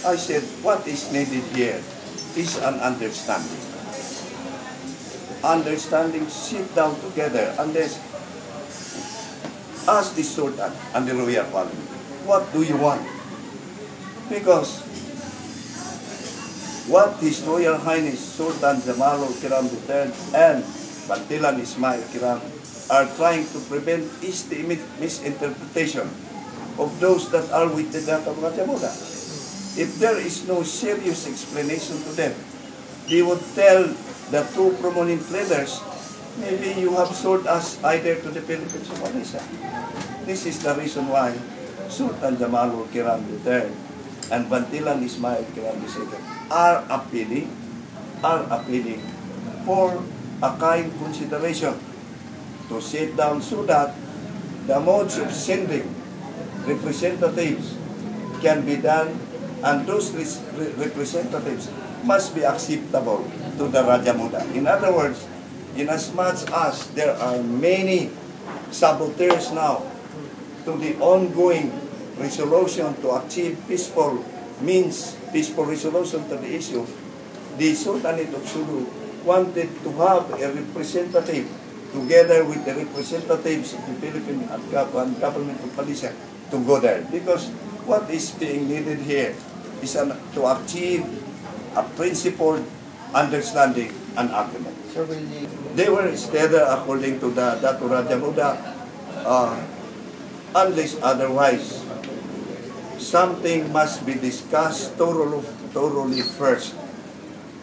I said, what is needed here is an understanding. Understanding, sit down together, and let's ask the Sultan and the Royal Family, what do you want? Because what His Royal Highness Sultan Jamalul Kiram III and Bantilan Ismail Kiram are trying to prevent is the misinterpretation of those that are with the Dato' Raja Muda. If there is no serious explanation to them, they would tell the two prominent leaders, maybe you have sold us either to the Philippines or Malaysia. This is the reason why Sultan Jamalul Kiram III and Bantilan Ismail Kiram II are appealing for a kind consideration to sit down so that the modes of sending representatives can be done, and those representatives must be acceptable to the Raja Muda. In other words, in as much as there are many saboteurs now to the ongoing resolution to achieve peaceful resolution to the issue, the Sultanate of Sulu wanted to have a representative together with the representatives of the Philippine government of Malaysia to go there. Because what is being needed here is to achieve a principled understanding and agreement. They were instead, according to the Dato' Raja Muda, unless otherwise, something must be discussed thoroughly first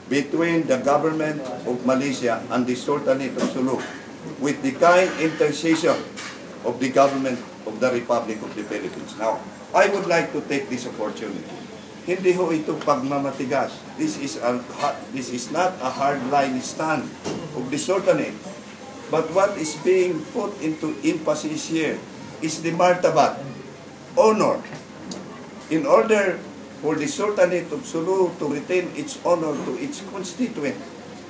between the government of Malaysia and the Sultanate of Sulu, with the kind intercession of the government of the Republic of the Philippines. Now, I would like to take this opportunity. Hindi ho ito pagmamatigas. This is not a hardline stand of the Sultanate. But what is being put into emphasis here is the martabat, honor. In order for the Sultanate of Sulu to retain its honor to its constituent,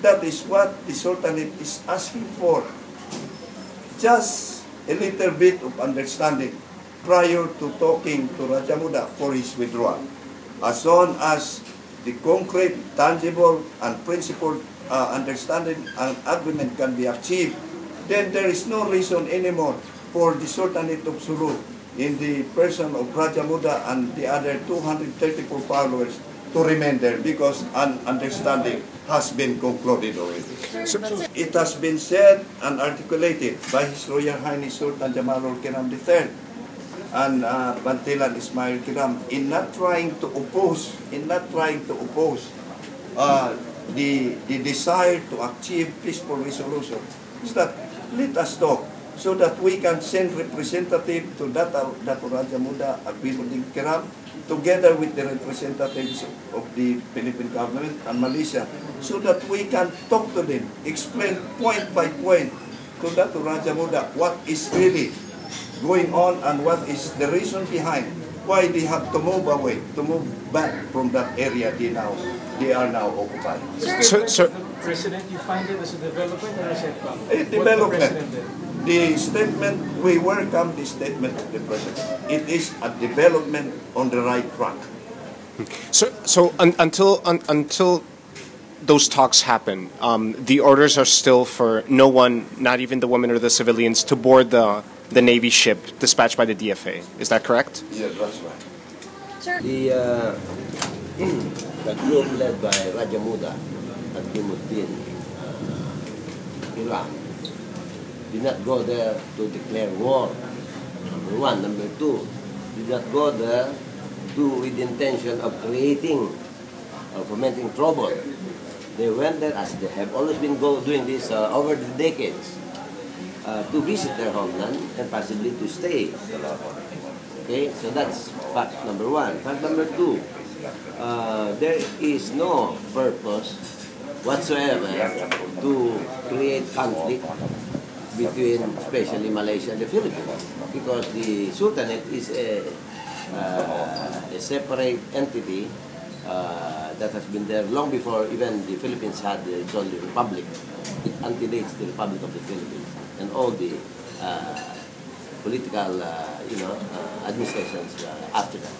that is what the Sultanate is asking for. Just a little bit of understanding prior to talking to Raja Muda for his withdrawal. As soon as the concrete, tangible, and principled understanding and agreement can be achieved, then there is no reason anymore for the Sultanate of Sulu, in the person of Raja Muda and the other 234 followers, to remain there, because an understanding has been concluded already. It has been said and articulated by His Royal Highness Sultan Jamalul Kiram III and Bantilan Ismail Kiram in not trying to oppose the desire to achieve peaceful resolution. Is that let us talk so that we can send representative to Dato' Raja Muda Aqiludin Kiram together with the representatives of the Philippine government and Malaysia, so that we can talk to them, explain point by point to Dato' Raja Muda what is really going on and what is the reason behind why they have to move away, to move back from that area they are now occupying. Sir, President, you find it as a development or a setback? A development. The statement, we welcome the statement of the President. It is a development on the right track. Until those talks happen, the orders are still for no one, not even the women or the civilians, to board the Navy ship dispatched by the DFA. Is that correct? Yeah, that's right. Sure. The group led by Raja Muda and Timuddin Iran did not go there to declare war, number one. Number two, did not go there with the intention of creating or fomenting trouble. They went there, as they have always been doing this over the decades, to visit their homeland and possibly to stay. Okay, so that's fact number one. Fact number two, there is no purpose whatsoever to create conflict between especially Malaysia and the Philippines, because the Sultanate is a separate entity that has been there long before even the Philippines had its own republic. It antedates the Republic of the Philippines and all the political administrations after that.